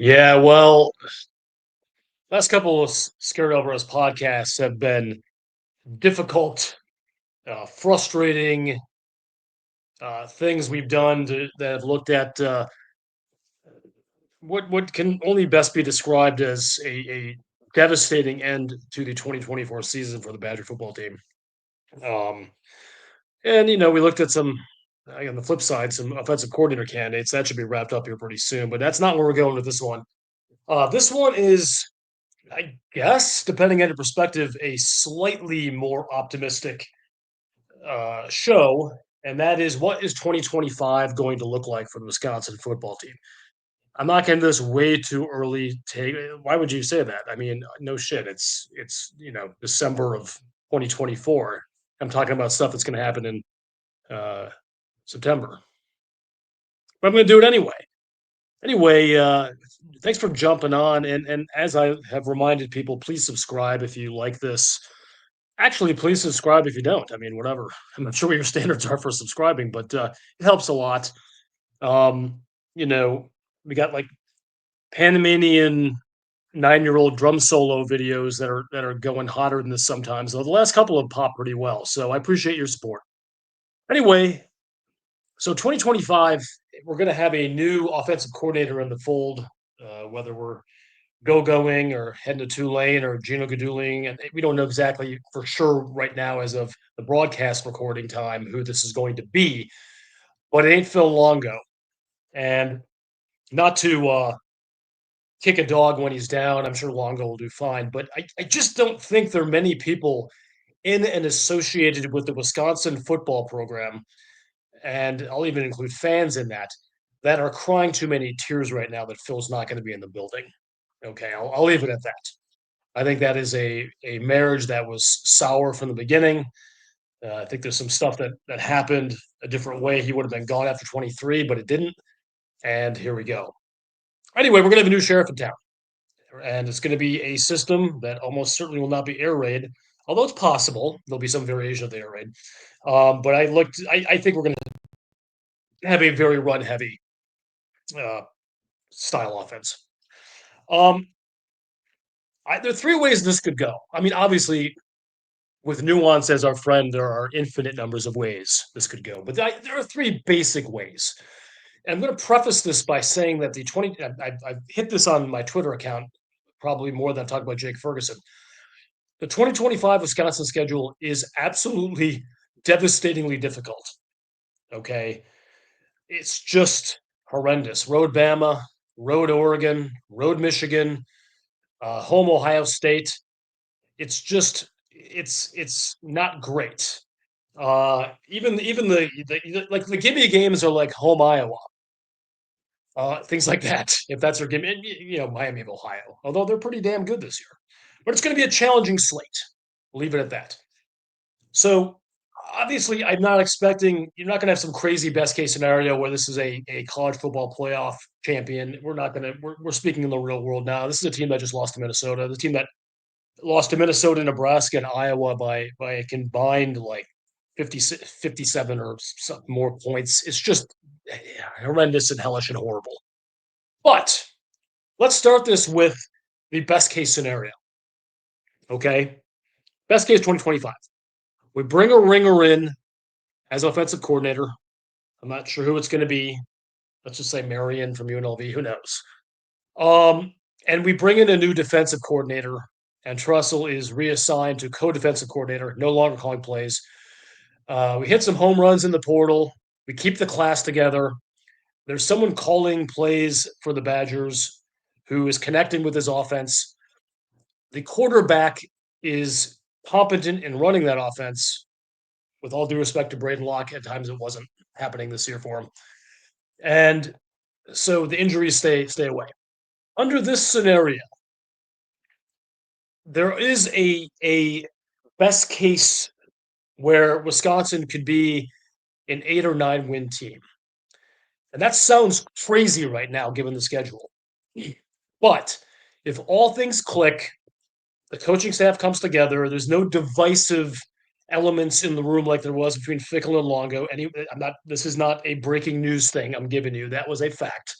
Yeah, well, last couple of Scared Over Us podcasts have been difficult, frustrating things we've done that have looked at what can only best be described as a devastating end to the 2024 season for the Badger football team. Um, and we looked at some. On the flip side, some offensive coordinator candidates that should be wrapped up here pretty soon, but that's not where we're going with this one. This one is I guess, depending on your perspective, a slightly more optimistic show, and that is what is 2025 going to look like for the Wisconsin football team? I'm not getting this way too early. Why would you say that? I mean, no shit. It's December of 2024. I'm talking about stuff that's going to happen in uh, September, but I'm going to do it anyway. Anyway, thanks for jumping on, and as I have reminded people, please subscribe if you like this. Actually, please subscribe if you don't. I mean, whatever. I'm not sure what your standards are for subscribing, but it helps a lot. Um, you know, we got like Panamanian 9-year-old drum solo videos that are going hotter than this sometimes. Though the last couple have popped pretty well, so I appreciate your support. Anyway, so 2025, we're going to have a new offensive coordinator in the fold. Whether we're going or heading to Tulane or Gino Gaduling, and we don't know exactly for sure right now as of the broadcast recording time who this is going to be, but it ain't Phil Longo. And not to kick a dog when he's down, I'm sure Longo will do fine, but I just don't think there are many people in and associated with the Wisconsin football program, and I'll even include fans in that are crying too many tears right now that Phil's not going to be in the building. Okay, I'll leave it at that. I think that is a marriage that was sour from the beginning. I think there's some stuff that happened a different way. He would have been gone after 23, but it didn't. And here we go. Anyway, we're gonna have a new sheriff in town, and it's going to be a system that almost certainly will not be air raid, although it's possible there'll be some variation of the air raid. But I think we're going to have a very run heavy uh, style offense. Um, there are three ways this could go. I mean, obviously, with nuance as our friend, there are infinite numbers of ways this could go, but there are three basic ways. And I'm going to preface this by saying that I've hit this on my Twitter account probably more than I've talked about Jake Ferguson. The 2025 Wisconsin schedule is absolutely devastatingly difficult. Okay. It's just horrendous. Road Bama, road Oregon, road Michigan, home Ohio State. It's not great. Even the gimme games are like home Iowa, things like that. If that's their gimme, Miami of Ohio, although they're pretty damn good this year. But it's going to be a challenging slate. We'll leave it at that. So obviously, I'm not expecting you're not going to have some crazy best case scenario where this is a college football playoff champion. We're not going to. We're speaking in the real world now. This is a team that just lost to Minnesota. The team that lost to Minnesota, Nebraska, and Iowa by a combined like 57 or more points. It's just horrendous and hellish and horrible. But let's start this with the best case scenario. Okay. Best case 2025. We bring a ringer in as offensive coordinator. I'm not sure who it's going to be. Let's just say Marion from UNLV. Who knows? And we bring in a new defensive coordinator, and Trussell is reassigned to co-defensive coordinator, no longer calling plays. We hit some home runs in the portal. We keep the class together. There's someone calling plays for the Badgers who is connecting with his offense. The quarterback is competent in running that offense. With all due respect to Braden Locke, at times it wasn't happening this year for him. And so the injuries stay away. Under this scenario, there is a best case where Wisconsin could be an 8 or 9 win team. And that sounds crazy right now, given the schedule. But if all things click, the coaching staff comes together, there's no divisive elements in the room like there was between Fickle and Longo. This is not a breaking news thing I'm giving you. That was a fact.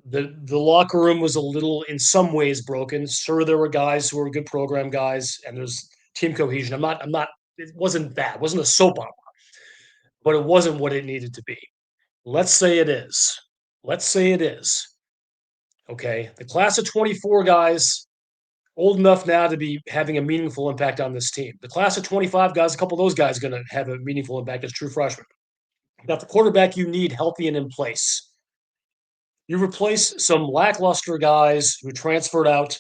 The locker room was a little, in some ways, broken. Sure, there were guys who were good program guys, and there's team cohesion. I'm not. It wasn't bad. It wasn't a soap opera, but it wasn't what it needed to be. Let's say it is. Let's say it is. Okay, the class of 24 guys old enough now to be having a meaningful impact on this team. The class of 25 guys, a couple of those guys are going to have a meaningful impact as true freshmen. Got the quarterback you need healthy and in place. You replace some lackluster guys who transferred out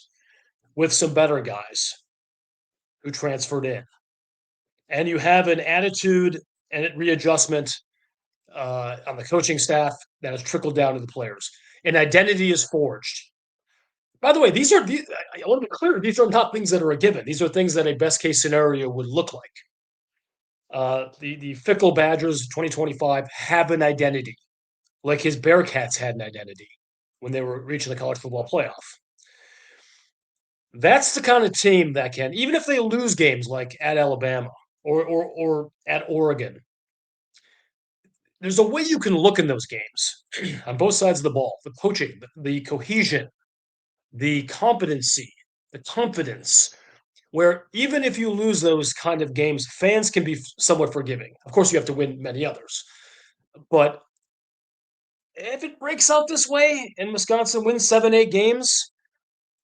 with some better guys who transferred in. And you have an attitude and readjustment on the coaching staff that has trickled down to the players. An identity is forged. By the way, I want to be clear, these are not things that are a given. These are things that a best case scenario would look like. The Fickle Badgers 2025 have an identity, like his Bearcats had an identity when they were reaching the college football playoff. That's the kind of team that can, even if they lose games like at Alabama or at Oregon, there's a way you can look in those games on both sides of the ball. The coaching, the cohesion, the competency, the confidence, where even if you lose those kind of games, fans can be somewhat forgiving. Of course, you have to win many others. But if it breaks out this way and Wisconsin wins 7, 8 games,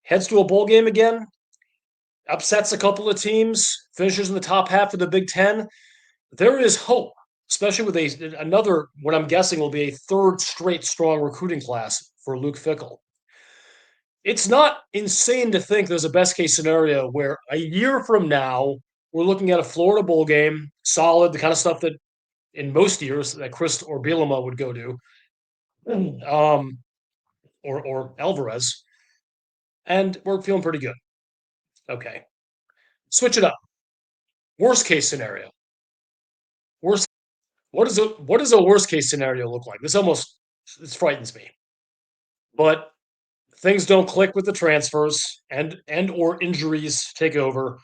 heads to a bowl game again, upsets a couple of teams, finishes in the top half of the Big Ten, there is hope, especially with another, what I'm guessing will be a third straight strong recruiting class for Luke Fickell. It's not insane to think there's a best case scenario where a year from now, we're looking at a Florida bowl game, solid, the kind of stuff that in most years that Chris or Bielema would go to, or Alvarez, and we're feeling pretty good. Okay, switch it up. Worst case scenario. Worst. What does a worst case scenario look like? This frightens me. But things don't click with the transfers and or injuries take over.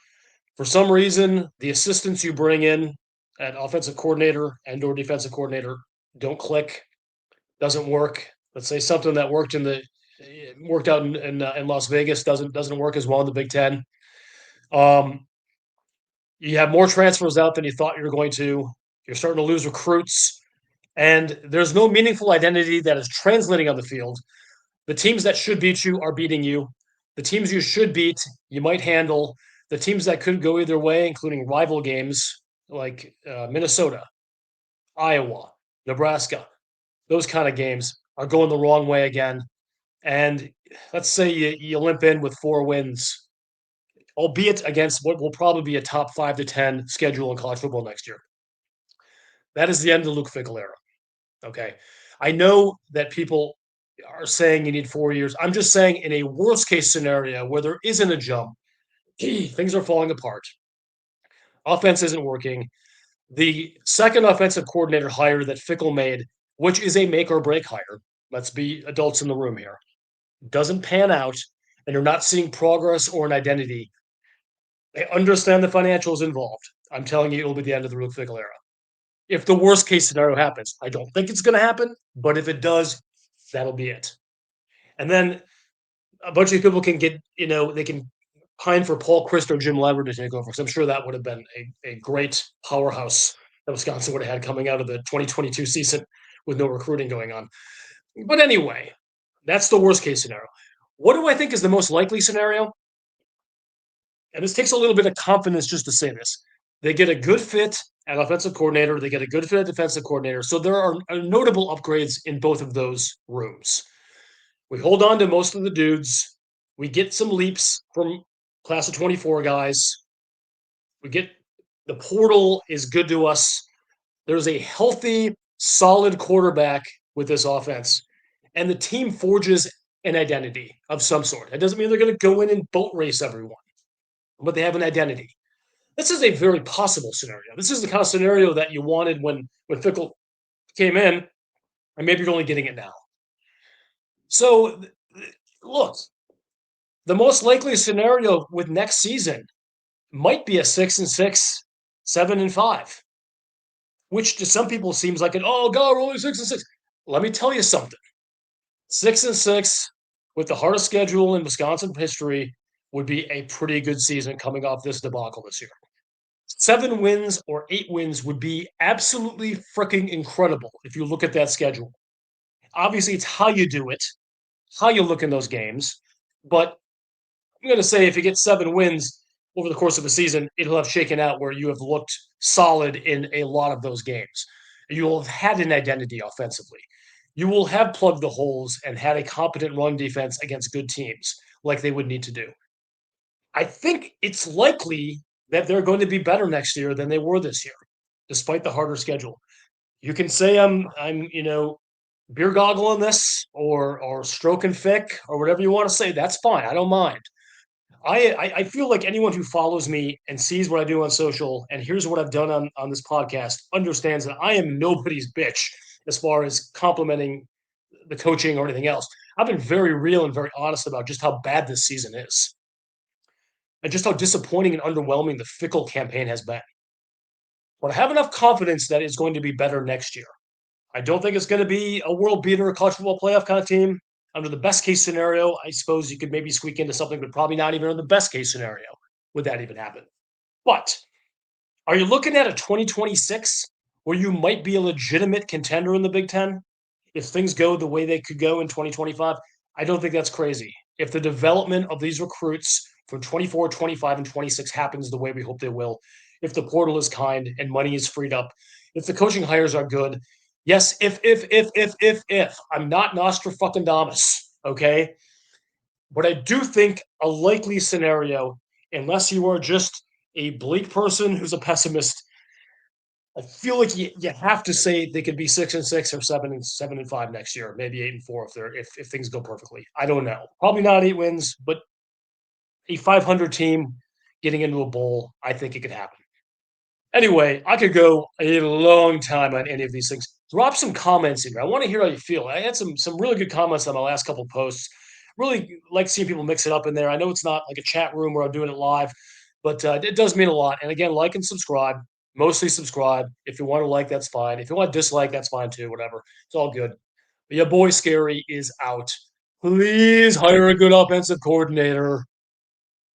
For some reason, the assistants you bring in at offensive coordinator and or defensive coordinator don't click, doesn't work. Let's say something that worked out in Las Vegas doesn't work as well in the Big Ten. Um, you have more transfers out than you thought you were going to. You're starting to lose recruits, and there's no meaningful identity that is translating on the field. The teams that should beat you are beating you. The teams you should beat, you might handle. The teams that could go either way, including rival games like Minnesota, Iowa, Nebraska, those kind of games are going the wrong way again. And let's say you limp in with 4 wins, albeit against what will probably be a top 5 to 10 schedule in college football next year. That is the end of the Luke Fickell era. Okay. I know that people are saying you need 4 years. I'm just saying in a worst case scenario where there isn't a jump, things are falling apart. Offense isn't working. The second offensive coordinator hire that Fickell made, which is a make or break hire, let's be adults in the room here, doesn't pan out and you're not seeing progress or an identity. I understand the financials involved. I'm telling you, it'll be the end of the Luke Fickell era. If the worst case scenario happens, I don't think it's going to happen, but if it does, that'll be it. And then a bunch of people can get, they can pine for Paul Christ or Jim Lever to take over, because I'm sure that would have been a great powerhouse that Wisconsin would have had coming out of the 2022 season with no recruiting going on. But anyway, that's the worst case scenario. What do I think is the most likely scenario? And this takes a little bit of confidence just to say this. They get a good fit at offensive coordinator. They get a good fit at defensive coordinator. So there are notable upgrades in both of those rooms. We hold on to most of the dudes. We get some leaps from class of 24 guys. We get the portal is good to us. There's a healthy, solid quarterback with this offense, and the team forges an identity of some sort. That doesn't mean they're going to go in and boat race everyone, but they have an identity. This is a very possible scenario. This is the kind of scenario that you wanted when Fickell came in, and maybe you're only getting it now. So, look, the most likely scenario with next season might be a 6-6, 7-5, which to some people seems like oh God, we're only 6-6. Let me tell you something. 6-6 with the hardest schedule in Wisconsin history would be a pretty good season coming off this debacle this year. 7 wins or 8 wins would be absolutely freaking incredible if you look at that schedule. Obviously, it's how you do it, how you look in those games. But I'm going to say if you get 7 wins over the course of a season, it'll have shaken out where you have looked solid in a lot of those games. You will have had an identity offensively. You will have plugged the holes and had a competent run defense against good teams like they would need to do. I think it's likely that they're going to be better next year than they were this year, despite the harder schedule. You can say I'm beer goggling this or stroking fic or whatever you want to say. That's fine. I don't mind. I feel like anyone who follows me and sees what I do on social and hears what I've done on this podcast understands that I am nobody's bitch as far as complimenting the coaching or anything else. I've been very real and very honest about just how bad this season is and just how disappointing and underwhelming the Fickle campaign has been. But I have enough confidence that it's going to be better next year. I don't think it's going to be a world beater, a college football playoff kind of team. Under the best case scenario, I suppose you could maybe squeak into something, but probably not even in the best case scenario would that even happen. But are you looking at a 2026 where you might be a legitimate contender in the Big Ten if things go the way they could go in 2025? I don't think that's crazy. If the development of these recruits for 24, 25, and 26 happens the way we hope they will, if the portal is kind and money is freed up, if the coaching hires are good, yes, if, I'm not Nostradamus, okay? But I do think a likely scenario, unless you are just a bleak person who's a pessimist, I feel like you have to say they could be 6-6 or 7-5 next year, maybe 8-4 if things go perfectly. I don't know. Probably not 8 wins, but a 500 team getting into a bowl, I think it could happen. Anyway, I could go a long time on any of these things. Drop some comments in here. I want to hear how you feel. I had some really good comments on my last couple of posts. Really like seeing people mix it up in there. I know it's not like a chat room where I'm doing it live, but it does mean a lot. And again, like and subscribe. Mostly subscribe. If you want to like, that's fine. If you want to dislike, that's fine too. Whatever. It's all good. But your boy Scary is out. Please hire a good offensive coordinator.